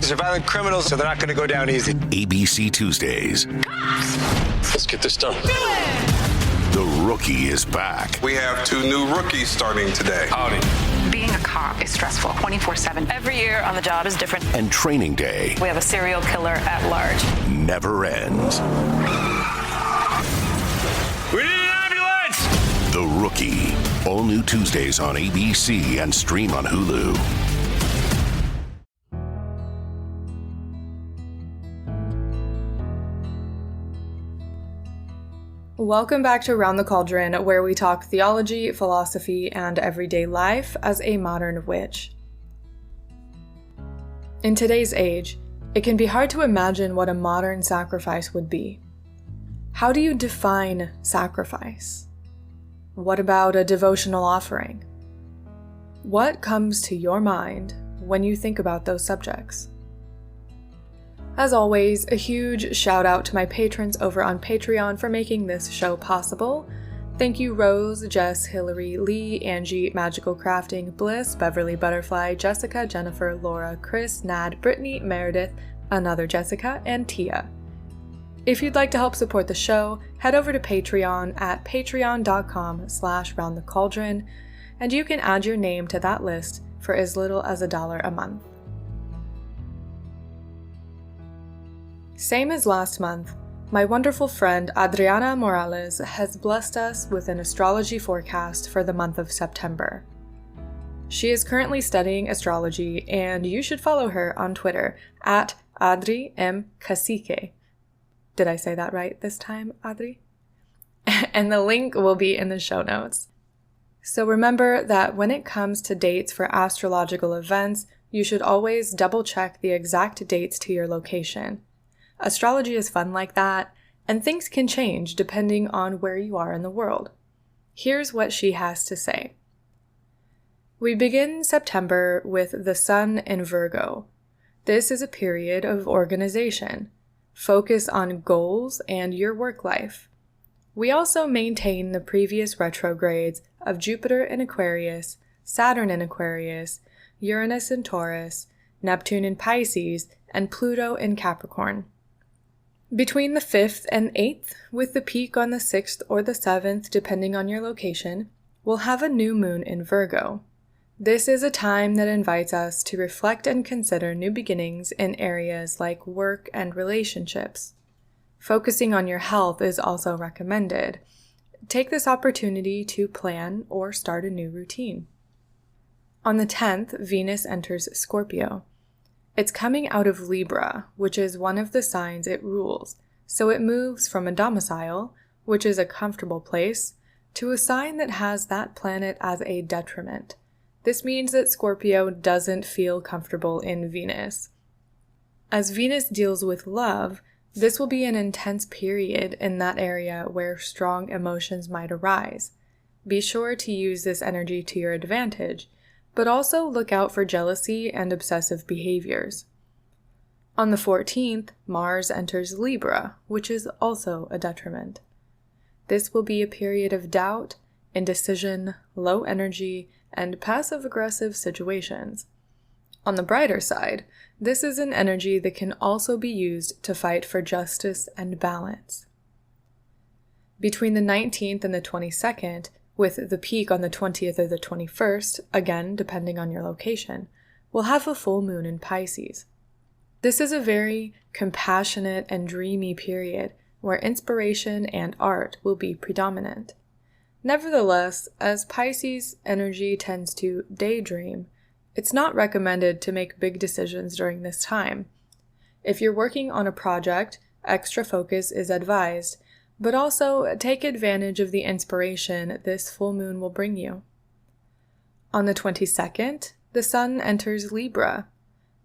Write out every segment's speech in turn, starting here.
These are violent criminals, so they're not going to go down easy. ABC Tuesdays. Let's get this done. The Rookie is back. We have 2 new rookies starting today. Howdy. Being a cop is stressful 24/7. Every year on the job is different. And Training Day We have a serial killer at large. never ends. We need an ambulance! The Rookie. All new Tuesdays on ABC and stream on Hulu. Welcome back to Around the Cauldron, where we talk theology, philosophy, and everyday life as a modern witch. In today's age, it can be hard to imagine what a modern sacrifice would be. How do you define sacrifice? What about a devotional offering? What comes to your mind when you think about those subjects? As always, a huge shout out to my patrons over on Patreon for making this show possible. Thank you Rose, Jess, Hillary, Lee, Angie, Magical Crafting, Bliss, Beverly Butterfly, Jessica, Jennifer, Laura, Chris, Nad, Brittany, Meredith, Another Jessica, and Tia. If you'd like to help support the show, head over to Patreon at patreon.com/roundthecauldron, and you can add your name to that list for as little as $1 a month. Same as last month, my wonderful friend Adriana Morales has blessed us with an astrology forecast for the month of September. She is currently studying astrology, and you should follow her on Twitter at Adri M. Cacique. Did I say that right this time, Adri? And the link will be in the show notes. So remember that when it comes to dates for astrological events, you should always double check the exact dates to your location. Astrology is fun like that, and things can change depending on where you are in the world. Here's what she has to say. We begin September with the Sun in Virgo. This is a period of organization. Focus on goals and your work life. We also maintain the previous retrogrades of Jupiter in Aquarius, Saturn in Aquarius, Uranus in Taurus, Neptune in Pisces, and Pluto in Capricorn. Between the 5th and 8th, with the peak on the 6th or the 7th depending on your location, we'll have a new moon in Virgo. This is a time that invites us to reflect and consider new beginnings in areas like work and relationships. Focusing on your health is also recommended. Take this opportunity to plan or start a new routine. On the 10th, Venus enters Scorpio. It's coming out of Libra, which is one of the signs it rules, so it moves from a domicile, which is a comfortable place, to a sign that has that planet as a detriment. This means that Scorpio doesn't feel comfortable in Venus. As Venus deals with love, this will be an intense period in that area where strong emotions might arise. Be sure to use this energy to your advantage, but also look out for jealousy and obsessive behaviors. On the 14th, Mars enters Libra, which is also a detriment. This will be a period of doubt, indecision, low energy, and passive-aggressive situations. On the brighter side, this is an energy that can also be used to fight for justice and balance. Between the 19th and the 22nd, with the peak on the 20th or the 21st, again depending on your location, we'll have a full moon in Pisces. This is a very compassionate and dreamy period where inspiration and art will be predominant. Nevertheless, as Pisces energy tends to daydream, it's not recommended to make big decisions during this time. If you're working on a project, extra focus is advised, but also take advantage of the inspiration this full moon will bring you. On the 22nd, the Sun enters Libra.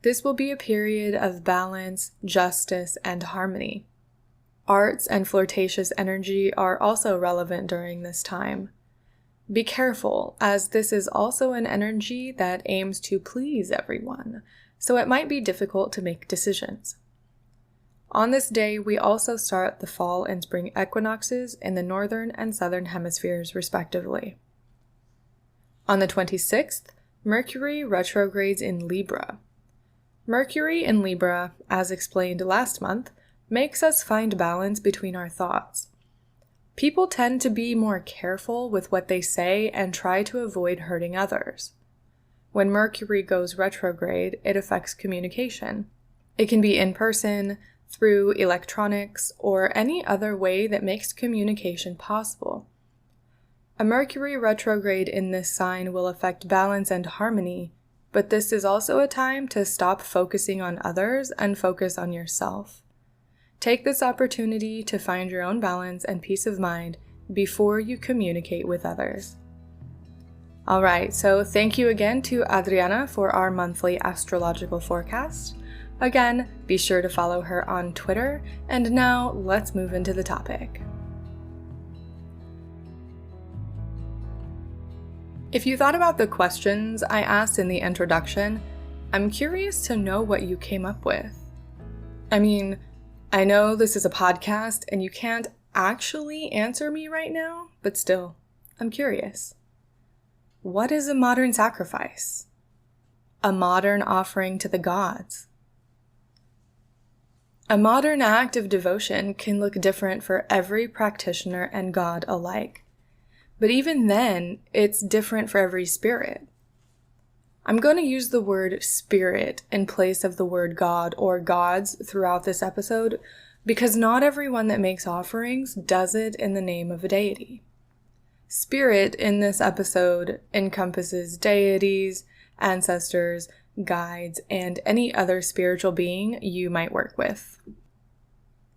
This will be a period of balance, justice, and harmony. Arts and flirtatious energy are also relevant during this time. Be careful, as this is also an energy that aims to please everyone, so it might be difficult to make decisions. On this day, we also start the fall and spring equinoxes in the northern and southern hemispheres, respectively. On the 26th, Mercury retrogrades in Libra. Mercury in Libra, as explained last month, makes us find balance between our thoughts. People tend to be more careful with what they say and try to avoid hurting others. When Mercury goes retrograde, it affects communication. It can be in person, through electronics, or any other way that makes communication possible. A Mercury retrograde in this sign will affect balance and harmony, but this is also a time to stop focusing on others and focus on yourself. Take this opportunity to find your own balance and peace of mind before you communicate with others. Alright, so thank you again to Adriana for our monthly astrological forecast. Again, be sure to follow her on Twitter, and now let's move into the topic. If you thought about the questions I asked in the introduction, I'm curious to know what you came up with. I mean, I know this is a podcast and you can't actually answer me right now, but still, I'm curious. What is a modern sacrifice? A modern offering to the gods? A modern act of devotion can look different for every practitioner and god alike. But even then, it's different for every spirit. I'm going to use the word spirit in place of the word god or gods throughout this episode because not everyone that makes offerings does it in the name of a deity. Spirit in this episode encompasses deities, ancestors, guides, and any other spiritual being you might work with.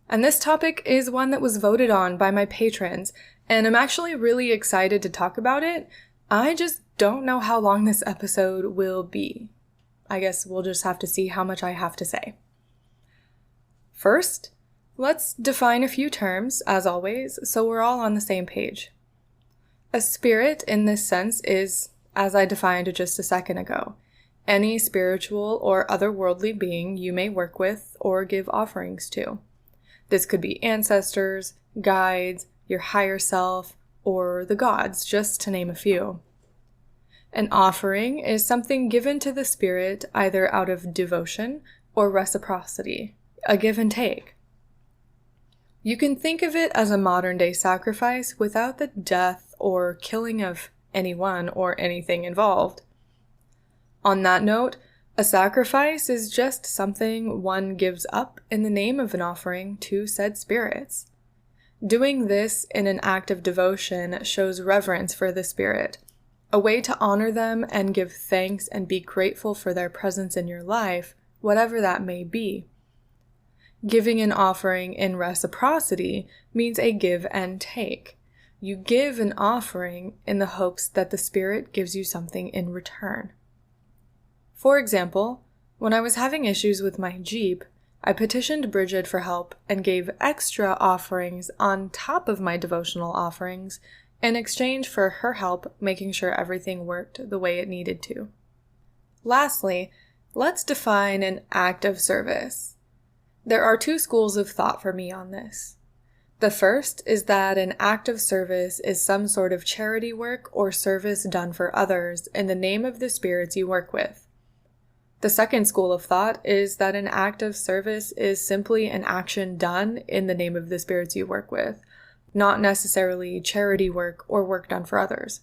And this topic is one that was voted on by my patrons, and I'm actually really excited to talk about it. I just don't know how long this episode will be. I guess we'll just have to see how much I have to say. First, let's define a few terms, as always, so we're all on the same page. A spirit in this sense is, as I defined just a second ago, any spiritual or otherworldly being you may work with or give offerings to. This could be ancestors, guides, your higher self, or the gods, just to name a few. An offering is something given to the spirit either out of devotion or reciprocity, a give and take. You can think of it as a modern-day sacrifice without the death or killing of anyone or anything involved. On that note, a sacrifice is just something one gives up in the name of an offering to said spirits. Doing this in an act of devotion shows reverence for the spirit, a way to honor them and give thanks and be grateful for their presence in your life, whatever that may be. Giving an offering in reciprocity means a give and take. You give an offering in the hopes that the spirit gives you something in return. For example, when I was having issues with my Jeep, I petitioned Bridget for help and gave extra offerings on top of my devotional offerings in exchange for her help making sure everything worked the way it needed to. Lastly, let's define an act of service. There are two schools of thought for me on this. The first is that an act of service is some sort of charity work or service done for others in the name of the spirits you work with. The second school of thought is that an act of service is simply an action done in the name of the spirits you work with, not necessarily charity work or work done for others.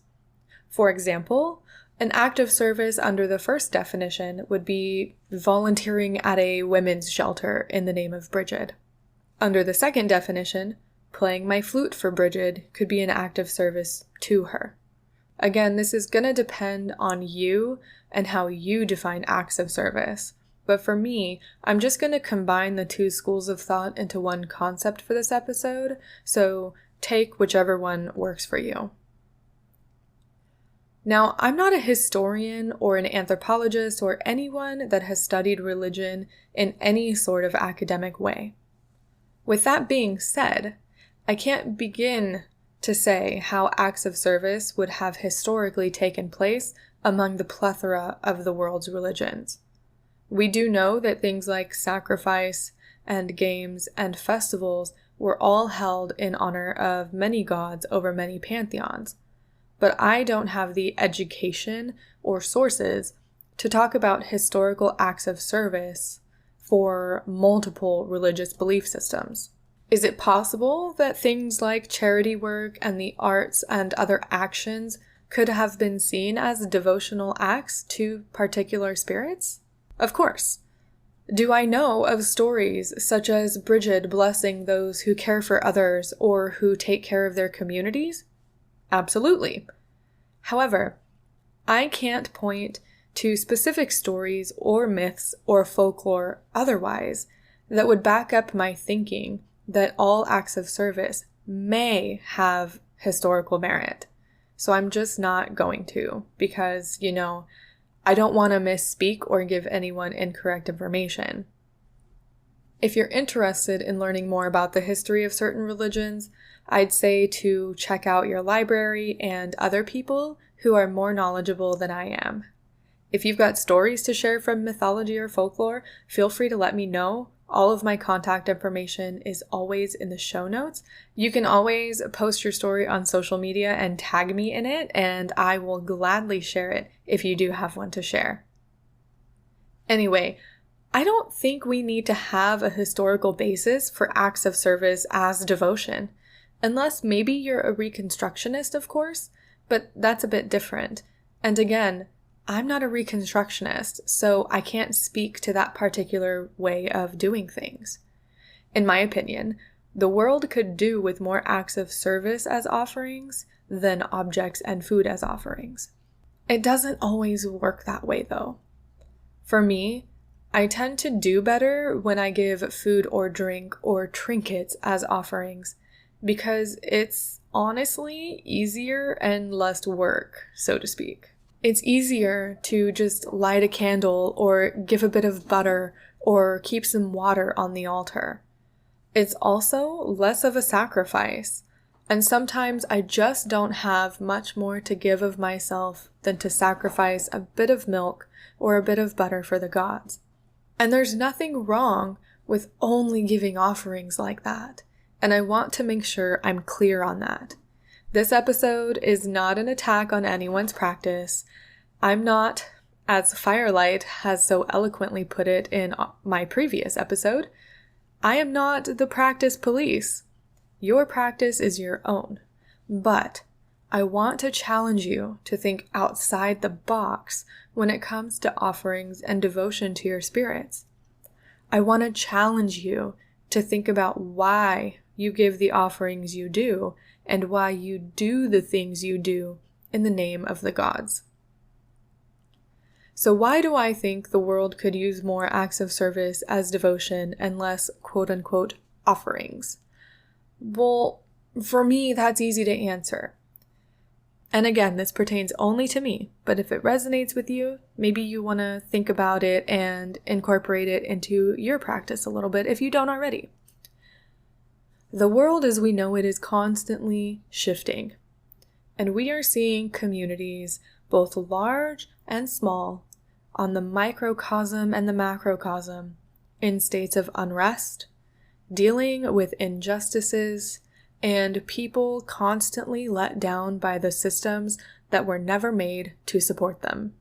For example, an act of service under the first definition would be volunteering at a women's shelter in the name of Bridget. Under the second definition, playing my flute for Bridget could be an act of service to her. Again, this is going to depend on you and how you define acts of service. But for me, I'm just going to combine the two schools of thought into one concept for this episode, so take whichever one works for you. Now, I'm not a historian or an anthropologist or anyone that has studied religion in any sort of academic way. With that being said, I can't begin to say how acts of service would have historically taken place among the plethora of the world's religions. We do know that things like sacrifice and games and festivals were all held in honor of many gods over many pantheons, but I don't have the education or sources to talk about historical acts of service for multiple religious belief systems. Is it possible that things like charity work and the arts and other actions could have been seen as devotional acts to particular spirits? Of course. Do I know of stories such as Bridget blessing those who care for others or who take care of their communities? Absolutely. However, I can't point to specific stories or myths or folklore otherwise that would back up my thinking that all acts of service may have historical merit. So I'm just not going to because, I don't want to misspeak or give anyone incorrect information. If you're interested in learning more about the history of certain religions, I'd say to check out your library and other people who are more knowledgeable than I am. If you've got stories to share from mythology or folklore, feel free to let me know. All of my contact information is always in the show notes. You can always post your story on social media and tag me in it, and I will gladly share it if you do have one to share. Anyway, I don't think we need to have a historical basis for acts of service as devotion, unless maybe you're a Reconstructionist, of course, but that's a bit different. And again, I'm not a Reconstructionist, so I can't speak to that particular way of doing things. In my opinion, the world could do with more acts of service as offerings than objects and food as offerings. It doesn't always work that way, though. For me, I tend to do better when I give food or drink or trinkets as offerings because it's honestly easier and less work, so to speak. It's easier to just light a candle or give a bit of butter or keep some water on the altar. It's also less of a sacrifice, and sometimes I just don't have much more to give of myself than to sacrifice a bit of milk or a bit of butter for the gods. And there's nothing wrong with only giving offerings like that, and I want to make sure I'm clear on that. This episode is not an attack on anyone's practice. I'm not, as Firelight has so eloquently put it in my previous episode, I am not the practice police. Your practice is your own. But I want to challenge you to think outside the box when it comes to offerings and devotion to your spirits. I want to challenge you to think about why you give the offerings you do and why you do the things you do in the name of the gods. So why do I think the world could use more acts of service as devotion and less quote-unquote offerings? Well, for me, that's easy to answer. And again, this pertains only to me, but if it resonates with you, maybe you want to think about it and incorporate it into your practice a little bit if you don't already. The world as we know it is constantly shifting, and we are seeing communities, both large and small, on the microcosm and the macrocosm, in states of unrest, dealing with injustices, and people constantly let down by the systems that were never made to support them.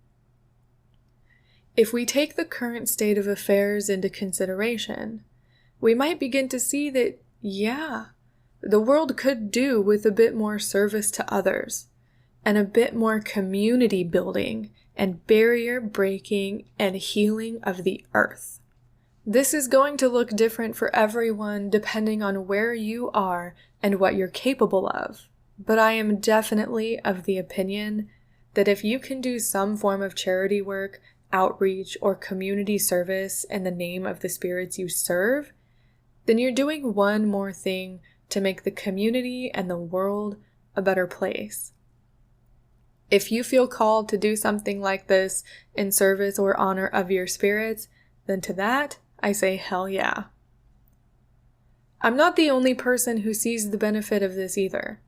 If we take the current state of affairs into consideration, we might begin to see that the world could do with a bit more service to others, and a bit more community building and barrier breaking and healing of the earth. This is going to look different for everyone depending on where you are and what you're capable of, but I am definitely of the opinion that if you can do some form of charity work, outreach, or community service in the name of the spirits you serve, then you're doing one more thing to make the community and the world a better place. If you feel called to do something like this in service or honor of your spirits, then to that, I say hell yeah. I'm not the only person who sees the benefit of this either.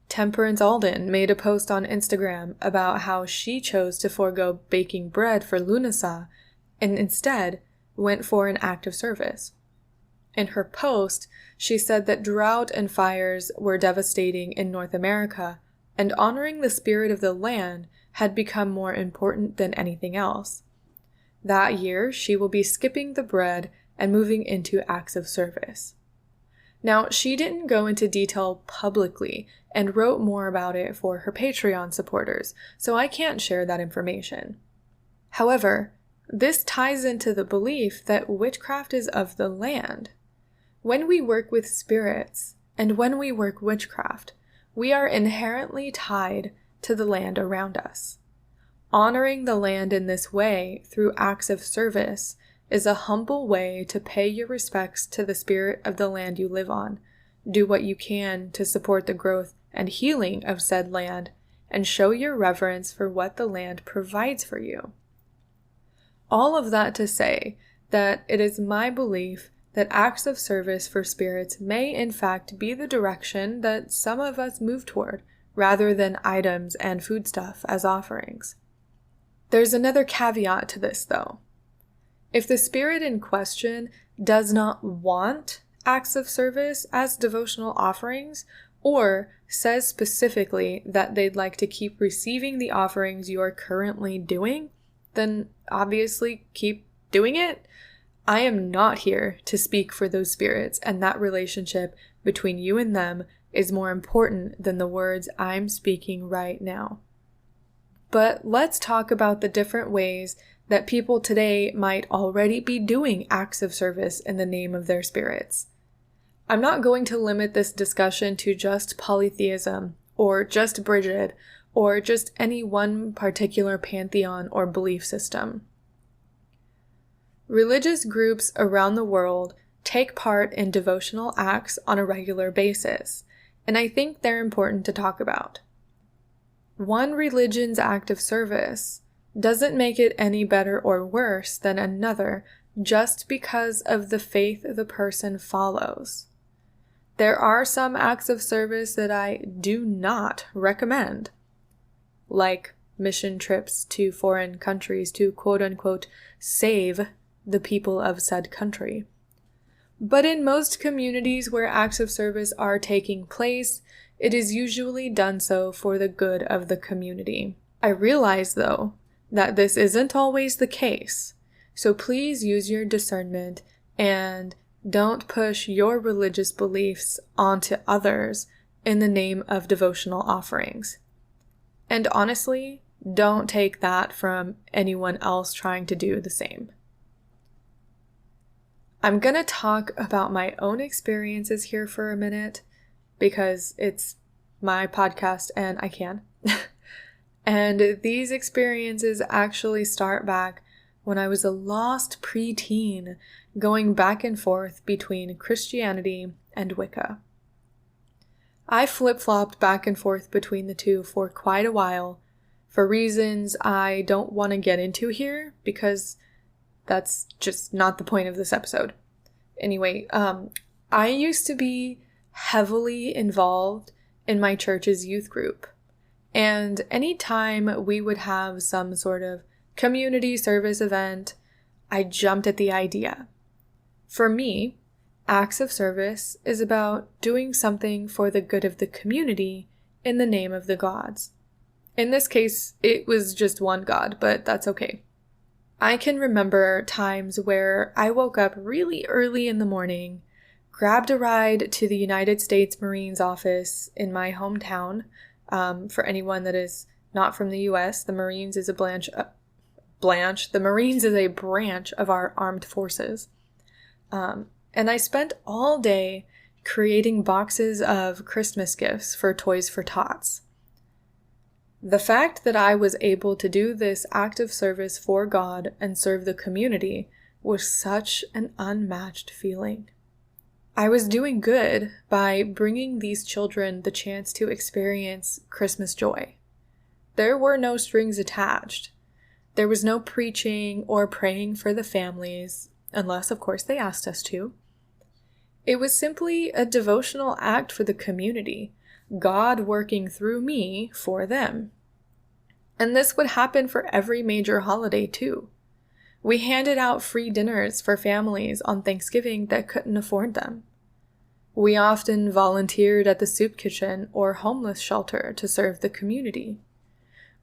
Temperance Alden made a post on Instagram about how she chose to forego baking bread for Lunasa and instead went for an act of service. In her post, she said that drought and fires were devastating in North America, and honoring the spirit of the land had become more important than anything else. That year, she will be skipping the bread and moving into acts of service. Now, she didn't go into detail publicly and wrote more about it for her Patreon supporters, so I can't share that information. However, this ties into the belief that witchcraft is of the land. When we work with spirits and when we work witchcraft, we are inherently tied to the land around us. Honoring the land in this way through acts of service is a humble way to pay your respects to the spirit of the land you live on, do what you can to support the growth and healing of said land, and show your reverence for what the land provides for you. All of that to say that it is my belief that acts of service for spirits may in fact be the direction that some of us move toward, rather than items and foodstuff as offerings. There's another caveat to this, though. If the spirit in question does not want acts of service as devotional offerings, or says specifically that they'd like to keep receiving the offerings you're currently doing, then obviously keep doing it. I am not here to speak for those spirits, and that relationship between you and them is more important than the words I'm speaking right now. But let's talk about the different ways that people today might already be doing acts of service in the name of their spirits. I'm not going to limit this discussion to just polytheism, or just Bridget, or just any one particular pantheon or belief system. Religious groups around the world take part in devotional acts on a regular basis, and I think they're important to talk about. One religion's act of service doesn't make it any better or worse than another just because of the faith the person follows. There are some acts of service that I do not recommend, like mission trips to foreign countries to quote-unquote save the people of said country. But in most communities where acts of service are taking place, it is usually done so for the good of the community. I realize, though, that this isn't always the case, so please use your discernment and don't push your religious beliefs onto others in the name of devotional offerings. And honestly, don't take that from anyone else trying to do the same. I'm gonna talk about my own experiences here for a minute because it's my podcast and I can. And these experiences actually start back when I was a lost preteen, going back and forth between Christianity and Wicca. I flip-flopped back and forth between the two for quite a while, for reasons I don't want to get into here, because that's just not the point of this episode. Anyway, I used to be heavily involved in my church's youth group. And anytime we would have some sort of community service event, I jumped at the idea. For me, acts of service is about doing something for the good of the community in the name of the gods. In this case, it was just one god, but that's okay. I can remember times where I woke up really early in the morning, grabbed a ride to the United States Marines office in my hometown. For anyone that is not from the US, the Marines is a branch of our armed forces. And I spent all day creating boxes of Christmas gifts for Toys for Tots. The fact that I was able to do this act of service for God and serve the community was such an unmatched feeling. I was doing good by bringing these children the chance to experience Christmas joy. There were no strings attached. There was no preaching or praying for the families, unless, of course, they asked us to. It was simply a devotional act for the community, God working through me for them. And this would happen for every major holiday, too. We handed out free dinners for families on Thanksgiving that couldn't afford them. We often volunteered at the soup kitchen or homeless shelter to serve the community.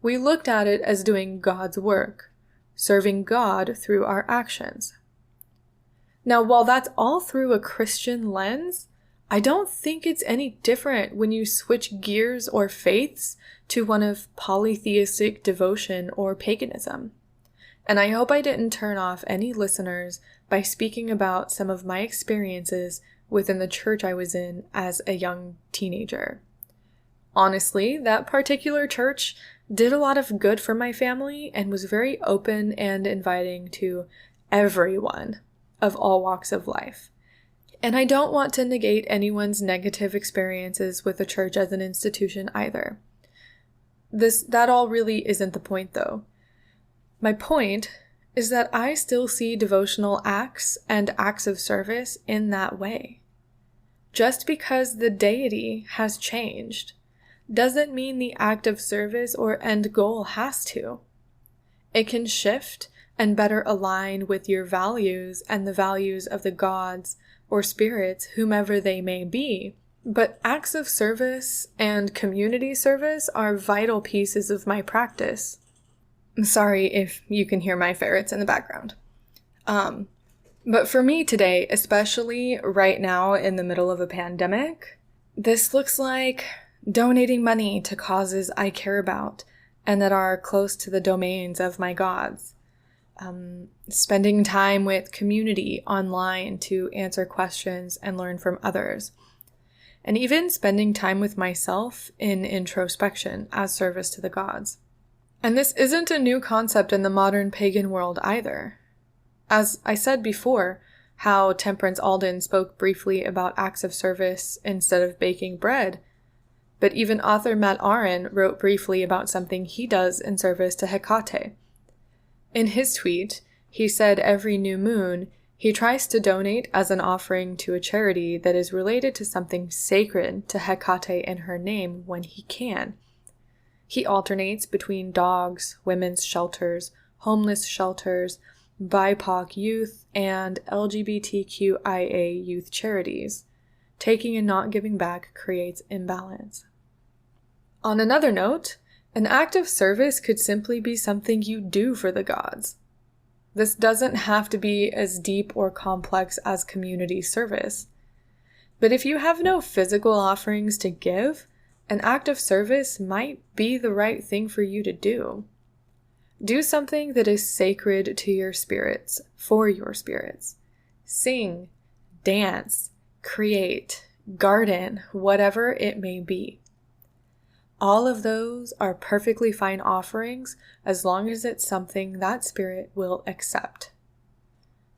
We looked at it as doing God's work, serving God through our actions. Now, while that's all through a Christian lens, I don't think it's any different when you switch gears or faiths to one of polytheistic devotion or paganism. And I hope I didn't turn off any listeners by speaking about some of my experiences within the church I was in as a young teenager. Honestly, that particular church did a lot of good for my family and was very open and inviting to everyone of all walks of life. And I don't want to negate anyone's negative experiences with the church as an institution either. That all really isn't the point, though. My point is that I still see devotional acts and acts of service in that way. Just because the deity has changed doesn't mean the act of service or end goal has to. It can shift and better align with your values and the values of the gods or spirits, whomever they may be. But acts of service and community service are vital pieces of my practice. I'm sorry if you can hear my ferrets in the background. But for me today, especially right now in the middle of a pandemic, this looks like donating money to causes I care about and that are close to the domains of my gods. Spending time with community online to answer questions and learn from others. And even spending time with myself in introspection as service to the gods. And this isn't a new concept in the modern pagan world either. As I said before, how Temperance Alden spoke briefly about acts of service instead of baking bread, but even author Matt Aron wrote briefly about something he does in service to Hecate. In his tweet, he said every new moon, he tries to donate as an offering to a charity that is related to something sacred to Hecate and her name when he can. He alternates between dogs, women's shelters, homeless shelters, BIPOC youth, and LGBTQIA youth charities. Taking and not giving back creates imbalance. On another note, an act of service could simply be something you do for the gods. This doesn't have to be as deep or complex as community service. But if you have no physical offerings to give, an act of service might be the right thing for you to do. Do something that is sacred to your spirits, for your spirits. Sing, dance, create, garden, whatever it may be. All of those are perfectly fine offerings as long as it's something that spirit will accept.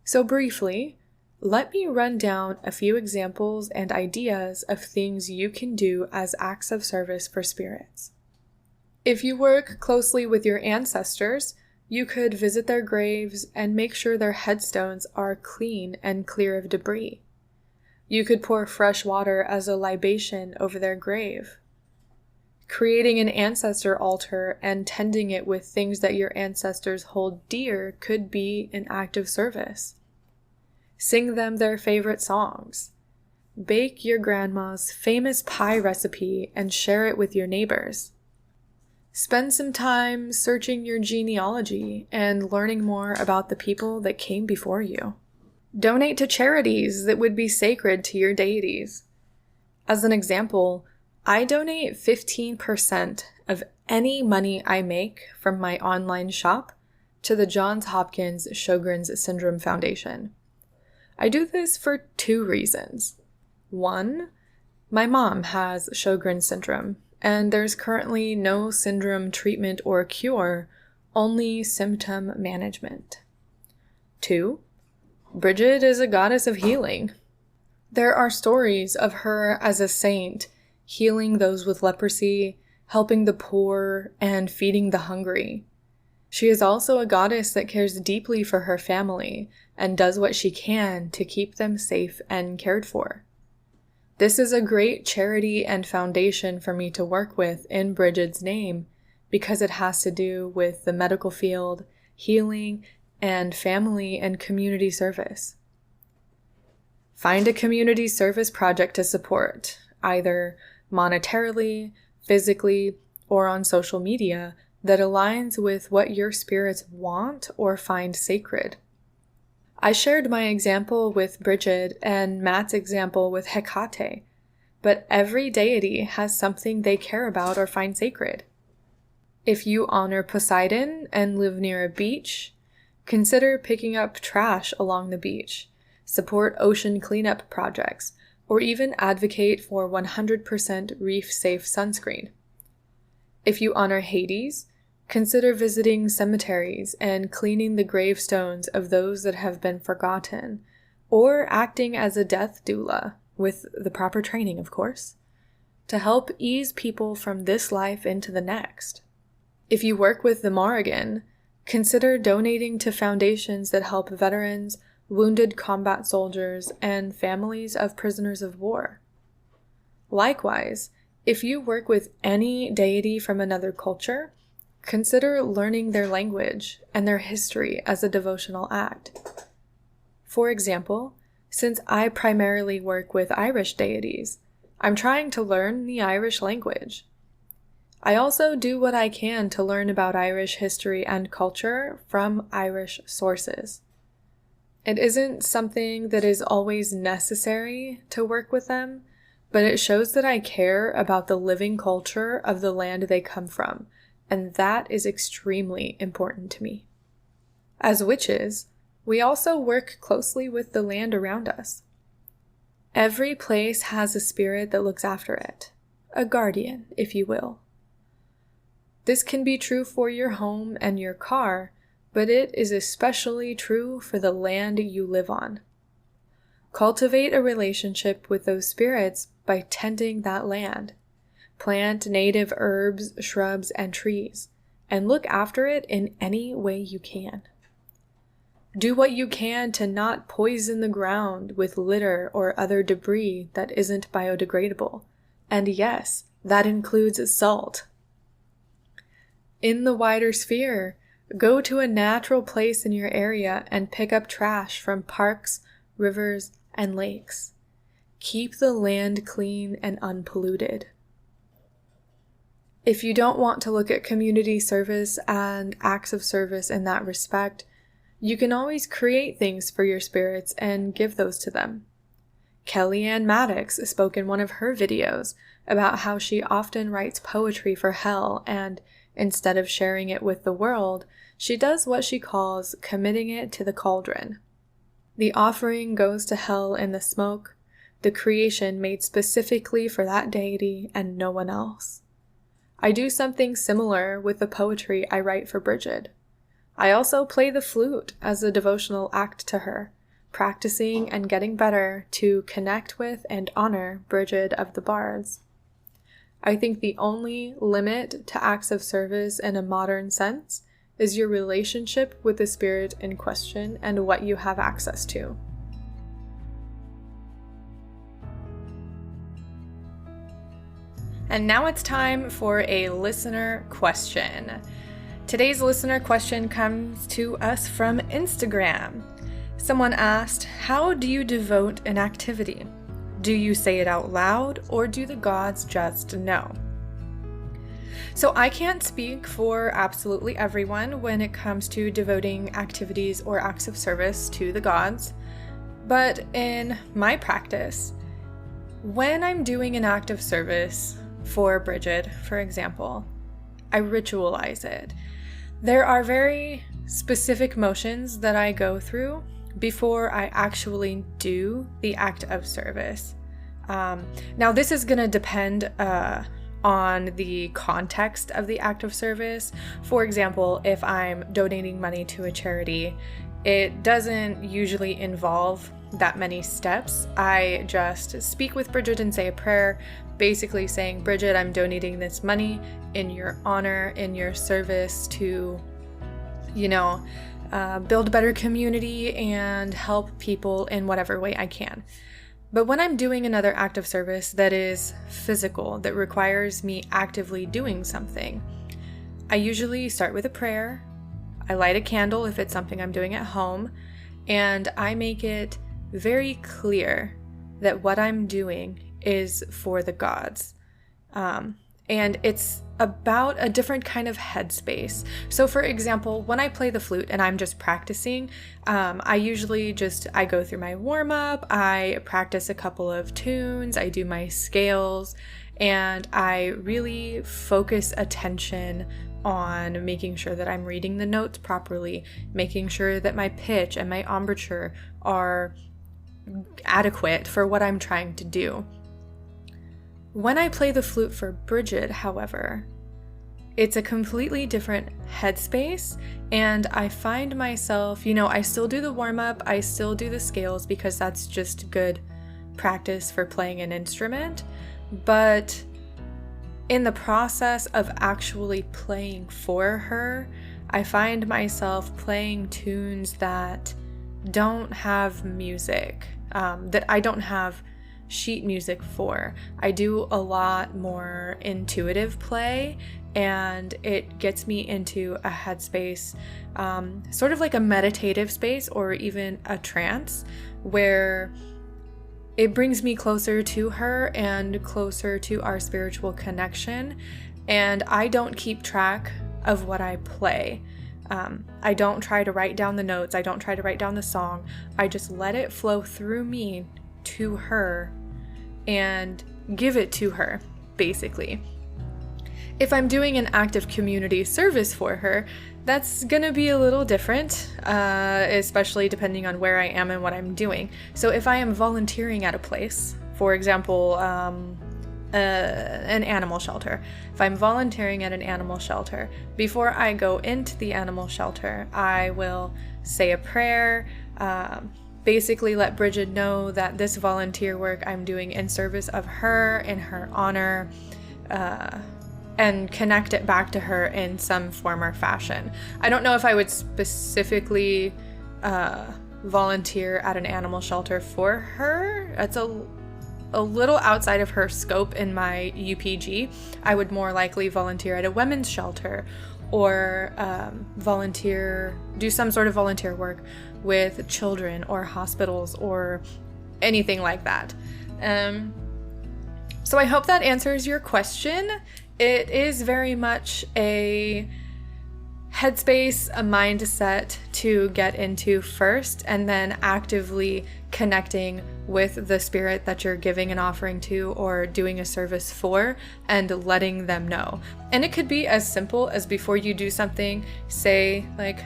So briefly, let me run down a few examples and ideas of things you can do as acts of service for spirits. If you work closely with your ancestors, you could visit their graves and make sure their headstones are clean and clear of debris. You could pour fresh water as a libation over their grave. Creating an ancestor altar and tending it with things that your ancestors hold dear could be an act of service. Sing them their favorite songs. Bake your grandma's famous pie recipe and share it with your neighbors. Spend some time searching your genealogy and learning more about the people that came before you. Donate to charities that would be sacred to your deities. As an example, I donate 15% of any money I make from my online shop to the Johns Hopkins Sjogren's Syndrome Foundation. I do this for 2 reasons. 1, my mom has Sjogren's syndrome, and there's currently no syndrome treatment or cure, only symptom management. 2, Bridget is a goddess of healing. There are stories of her as a saint, healing those with leprosy, helping the poor, and feeding the hungry. She is also a goddess that cares deeply for her family and does what she can to keep them safe and cared for. This is a great charity and foundation for me to work with in Bridget's name because it has to do with the medical field, healing, and family and community service. Find a community service project to support, either monetarily, physically, or on social media, that aligns with what your spirits want or find sacred. I shared my example with Bridget and Matt's example with Hecate, but every deity has something they care about or find sacred. If you honor Poseidon and live near a beach, consider picking up trash along the beach, support ocean cleanup projects, or even advocate for 100% reef-safe sunscreen. If you honor Hades, consider visiting cemeteries and cleaning the gravestones of those that have been forgotten, or acting as a death doula, with the proper training, of course, to help ease people from this life into the next. If you work with the Morrigan, consider donating to foundations that help veterans, wounded combat soldiers, and families of prisoners of war. Likewise, if you work with any deity from another culture, consider learning their language and their history as a devotional act. For example, since I primarily work with Irish deities, I'm trying to learn the Irish language. I also do what I can to learn about Irish history and culture from Irish sources. It isn't something that is always necessary to work with them, but it shows that I care about the living culture of the land they come from, and that is extremely important to me. As witches, we also work closely with the land around us. Every place has a spirit that looks after it, a guardian, if you will. This can be true for your home and your car, but it is especially true for the land you live on. Cultivate a relationship with those spirits by tending that land. Plant native herbs, shrubs, and trees, and look after it in any way you can. Do what you can to not poison the ground with litter or other debris that isn't biodegradable. And yes, that includes salt. In the wider sphere, go to a natural place in your area and pick up trash from parks, rivers, and lakes. Keep the land clean and unpolluted. If you don't want to look at community service and acts of service in that respect, you can always create things for your spirits and give those to them. Kellyanne Maddox spoke in one of her videos about how she often writes poetry for hell, and instead of sharing it with the world, she does what she calls committing it to the cauldron. The offering goes to hell in the smoke, the creation made specifically for that deity and no one else. I do something similar with the poetry I write for Bridget. I also play the flute as a devotional act to her, practicing and getting better to connect with and honor Bridget of the Bards. I think the only limit to acts of service in a modern sense is your relationship with the spirit in question and what you have access to. And now it's time for a listener question. Today's listener question comes to us from Instagram. Someone asked, how do you devote an activity? Do you say it out loud, or do the gods just know? So I can't speak for absolutely everyone when it comes to devoting activities or acts of service to the gods, but in my practice, when I'm doing an act of service for Bridget, for example, I ritualize it. There are very specific motions that I go through before I actually do the act of service. Now, this is going to depend on the context of the act of service. For example, if I'm donating money to a charity, it doesn't usually involve that many steps. I just speak with Bridget and say a prayer, basically saying, Bridget, I'm donating this money in your honor, in your service to, build a better community and help people in whatever way I can. But when I'm doing another act of service that is physical, that requires me actively doing something, I usually start with a prayer. I light a candle if it's something I'm doing at home, and I make it very clear that what I'm doing is for the gods. and it's about a different kind of headspace. So for example, when I play the flute and I'm just practicing, I usually I go through my warm-up, I practice a couple of tunes, I do my scales, and I really focus attention on making sure that I'm reading the notes properly, making sure that my pitch and my embouchure are adequate for what I'm trying to do. When I play the flute for Bridget, however, it's a completely different headspace, and I find myself, I still do the warm-up, I still do the scales because that's just good practice for playing an instrument, but in the process of actually playing for her, I find myself playing tunes that don't have music, that I don't have sheet music for. I do a lot more intuitive play, and it gets me into a headspace, sort of like a meditative space or even a trance, where it brings me closer to her and closer to our spiritual connection, and I don't keep track of what I play. I don't try to write down the notes, I don't try to write down the song, I just let it flow through me to her and give it to her, basically. If I'm doing an active community service for her, that's gonna be a little different, especially depending on where I am and what I'm doing. So if I am volunteering at a place, for example, an animal shelter. If I'm volunteering at an animal shelter, before I go into the animal shelter, I will say a prayer, basically let Bridget know that this volunteer work I'm doing in service of her, in her honor, and connect it back to her in some form or fashion. I don't know if I would specifically volunteer at an animal shelter for her. That's a little outside of her scope in my UPG. I would more likely volunteer at a women's shelter or do some sort of volunteer work with children or hospitals or anything like that. So I hope that answers your question. It is very much a headspace, a mindset to get into first, and then actively connecting with the spirit that you're giving an offering to or doing a service for, and letting them know. And it could be as simple as, before you do something, say like,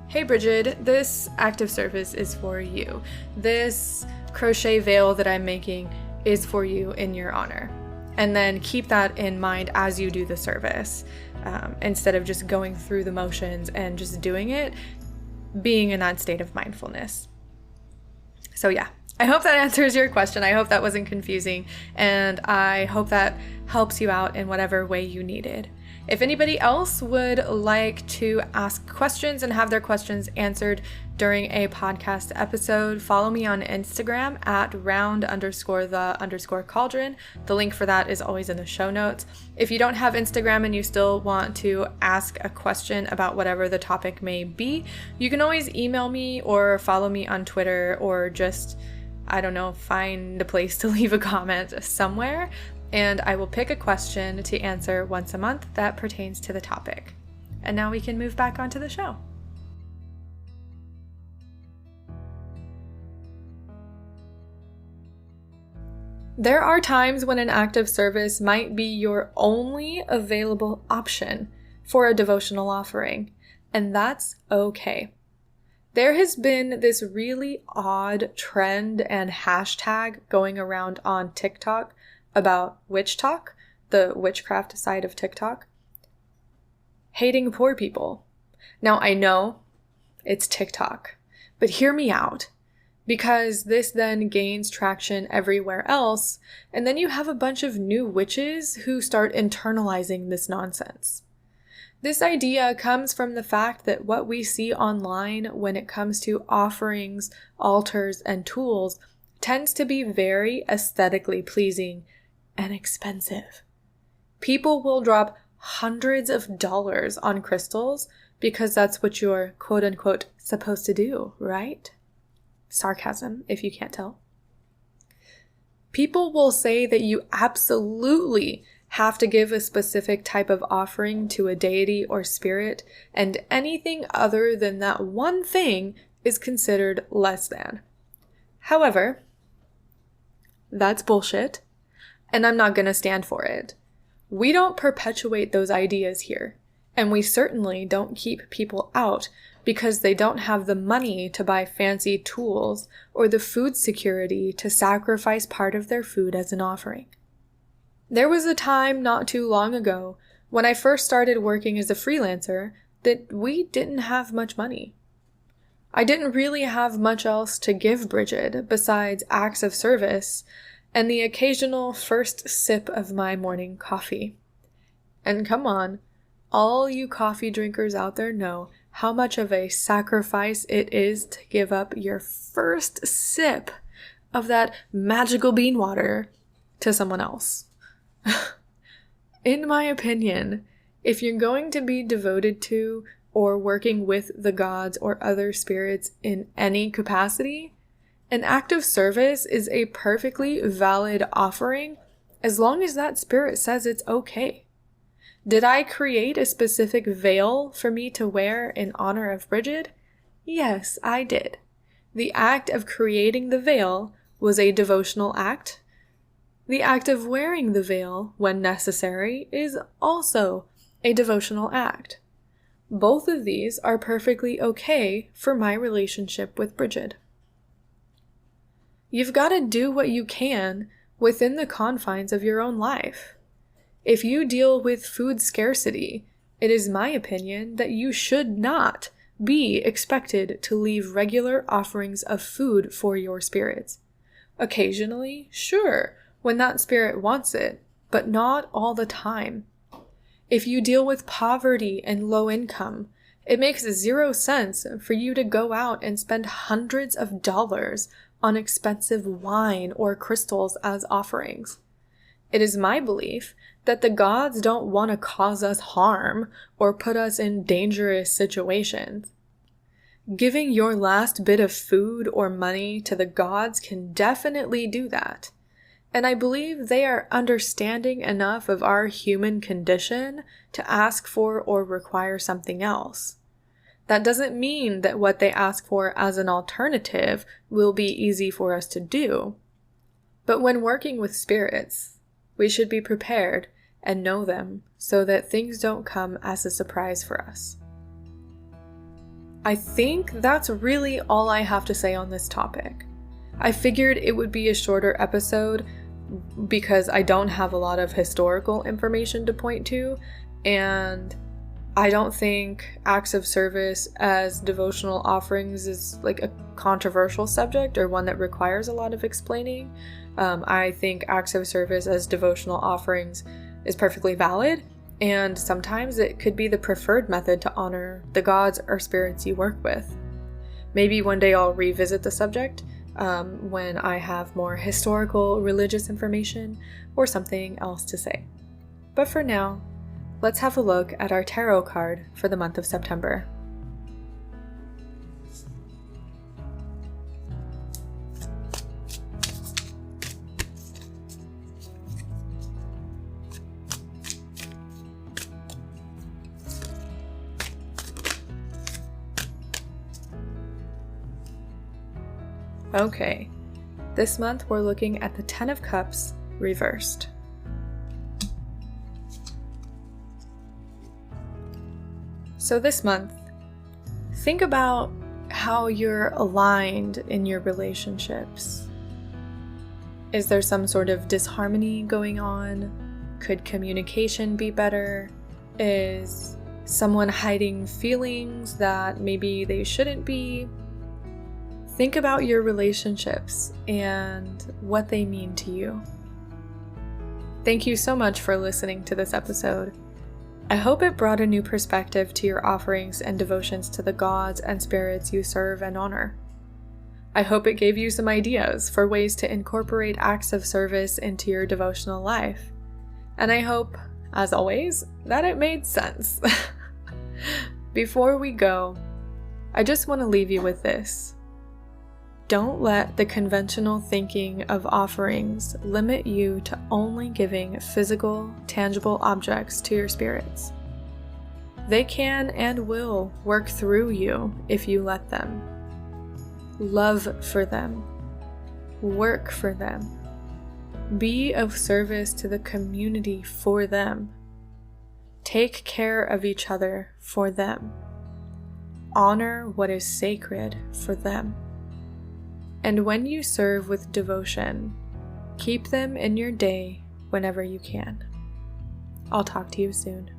hey Bridget, this active service is for you. This crochet veil that I'm making is for you in your honor. And then keep that in mind as you do the service, instead of just going through the motions and just doing it, being in that state of mindfulness. So yeah, I hope that answers your question. I hope that wasn't confusing, and I hope that helps you out in whatever way you needed. If anybody else would like to ask questions and have their questions answered during a podcast episode, follow me on Instagram at round_the_cauldron. The link for that is always in the show notes. If you don't have Instagram and you still want to ask a question about whatever the topic may be, you can always email me or follow me on Twitter, or just, find a place to leave a comment somewhere, and I will pick a question to answer once a month that pertains to the topic. And now we can move back onto the show. There are times when an active service might be your only available option for a devotional offering, and that's okay. There has been this really odd trend and hashtag going around on TikTok about witch talk, the witchcraft side of TikTok, hating poor people. Now, I know it's TikTok, but hear me out, because this then gains traction everywhere else, and then you have a bunch of new witches who start internalizing this nonsense. This idea comes from the fact that what we see online when it comes to offerings, altars, and tools tends to be very aesthetically pleasing and expensive. People will drop hundreds of dollars on crystals because that's what you're quote-unquote supposed to do, right? Sarcasm, if you can't tell. People will say that you absolutely have to give a specific type of offering to a deity or spirit, and anything other than that one thing is considered less than. However, that's bullshit, and I'm not going to stand for it. We don't perpetuate those ideas here, and we certainly don't keep people out because they don't have the money to buy fancy tools or the food security to sacrifice part of their food as an offering. There was a time not too long ago when I first started working as a freelancer that we didn't have much money. I didn't really have much else to give Bridget besides acts of service and the occasional first sip of my morning coffee. And come on, all you coffee drinkers out there know how much of a sacrifice it is to give up your first sip of that magical bean water to someone else. In my opinion, if you're going to be devoted to or working with the gods or other spirits in any capacity, an act of service is a perfectly valid offering as long as that spirit says it's okay. Did I create a specific veil for me to wear in honor of Bridget? Yes, I did. The act of creating the veil was a devotional act. The act of wearing the veil, when necessary, is also a devotional act. Both of these are perfectly okay for my relationship with Bridget. You've got to do what you can within the confines of your own life. If you deal with food scarcity, it is my opinion that you should not be expected to leave regular offerings of food for your spirits. Occasionally, sure, when that spirit wants it, but not all the time. If you deal with poverty and low income, it makes zero sense for you to go out and spend hundreds of dollars on expensive wine or crystals as offerings. It is my belief that the gods don't want to cause us harm or put us in dangerous situations. Giving your last bit of food or money to the gods can definitely do that. And I believe they are understanding enough of our human condition to ask for or require something else. That doesn't mean that what they ask for as an alternative will be easy for us to do. But when working with spirits, we should be prepared and know them so that things don't come as a surprise for us. I think that's really all I have to say on this topic. I figured it would be a shorter episode because I don't have a lot of historical information to point to, and I don't think acts of service as devotional offerings is like a controversial subject or one that requires a lot of explaining. I think acts of service as devotional offerings is perfectly valid, and sometimes it could be the preferred method to honor the gods or spirits you work with. Maybe one day I'll revisit the subject when I have more historical religious information or something else to say. But for now, let's have a look at our tarot card for the month of September. Okay, this month we're looking at the 10 of Cups reversed. So this month, think about how you're aligned in your relationships. Is there some sort of disharmony going on? Could communication be better? Is someone hiding feelings that maybe they shouldn't be? Think about your relationships and what they mean to you. Thank you so much for listening to this episode. I hope it brought a new perspective to your offerings and devotions to the gods and spirits you serve and honor. I hope it gave you some ideas for ways to incorporate acts of service into your devotional life. And I hope, as always, that it made sense. Before we go, I just want to leave you with this. Don't let the conventional thinking of offerings limit you to only giving physical, tangible objects to your spirits. They can and will work through you if you let them. Love for them. Work for them. Be of service to the community for them. Take care of each other for them. Honor what is sacred for them. And when you serve with devotion, keep them in your day whenever you can. I'll talk to you soon.